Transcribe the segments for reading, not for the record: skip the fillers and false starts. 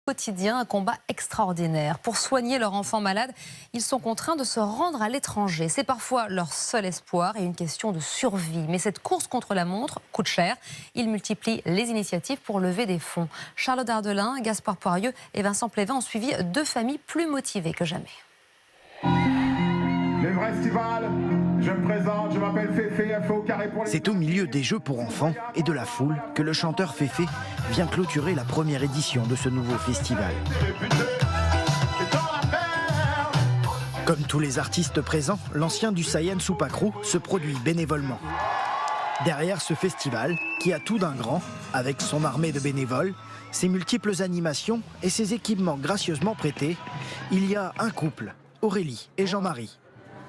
Quotidien, un combat extraordinaire. Pour soigner leur enfant malade, ils sont contraints de se rendre à l'étranger. C'est parfois leur seul espoir et une question de survie. Mais cette course contre la montre coûte cher. Ils multiplient les initiatives pour lever des fonds. Charlotte Dardelin, Gaspard Poirieux et Vincent Plévin ont suivi deux familles plus motivées que jamais. Les festivals, je me présente, je m'appelle Féfé, FO au carré pour les... C'est au milieu des jeux pour enfants et de la foule que le chanteur Féfé vient clôturer la première édition de ce nouveau festival. Comme tous les artistes présents, l'ancien du Saiyan Supakru se produit bénévolement. Derrière ce festival, qui a tout d'un grand, avec son armée de bénévoles, ses multiples animations et ses équipements gracieusement prêtés, il y a un couple, Aurélie et Jean-Marie.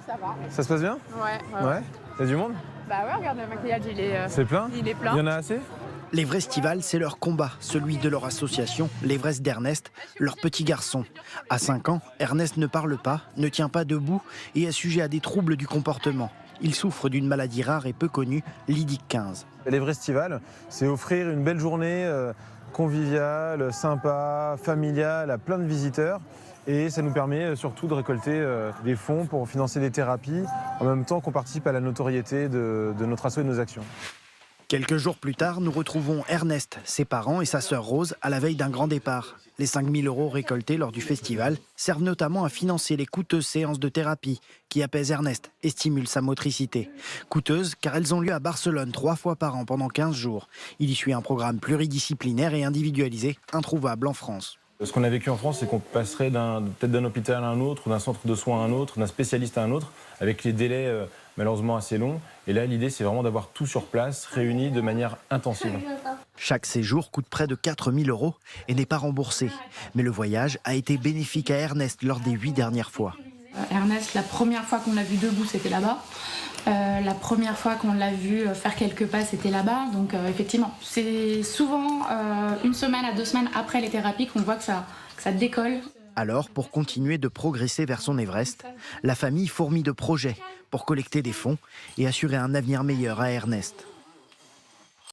Ça va. Ça se passe bien? Ouais. Il y a du monde? Bah ouais, regarde, le maquillage, C'est plein? il est plein. Il y en a assez? L'Everestival, c'est leur combat, celui de leur association, l'Everest d'Ernest, leur petit garçon. À 5 ans, Ernest ne parle pas, ne tient pas debout et est sujet à des troubles du comportement. Il souffre d'une maladie rare et peu connue, l'IDIC-15. L'Everestival, c'est offrir une belle journée conviviale, sympa, familiale à plein de visiteurs. Et ça nous permet surtout de récolter des fonds pour financer des thérapies, en même temps qu'on participe à la notoriété de notre asso et de nos actions. Quelques jours plus tard, nous retrouvons Ernest, ses parents et sa sœur Rose à la veille d'un grand départ. Les 5 000 € récoltés lors du festival servent notamment à financer les coûteuses séances de thérapie qui apaisent Ernest et stimulent sa motricité. Coûteuses car elles ont lieu à Barcelone 3 fois par an pendant 15 jours. Il y suit un programme pluridisciplinaire et individualisé, introuvable en France. Ce qu'on a vécu en France, c'est qu'on passerait peut-être d'un hôpital à un autre, d'un centre de soins à un autre, d'un spécialiste à un autre, avec les délais malheureusement assez longs. Et là, l'idée, c'est vraiment d'avoir tout sur place, réuni de manière intensive. Chaque séjour coûte près de 4 000 € et n'est pas remboursé. Mais le voyage a été bénéfique à Ernest lors des 8 dernières fois. Ernest, la première fois qu'on l'a vu debout, c'était là-bas. La première fois qu'on l'a vu faire quelques pas, c'était là-bas. Donc effectivement, c'est souvent 1 semaine à 2 semaines après les thérapies qu'on voit que ça décolle. Alors, pour continuer de progresser vers son Everest, la famille fourmille de projets pour collecter des fonds et assurer un avenir meilleur à Ernest.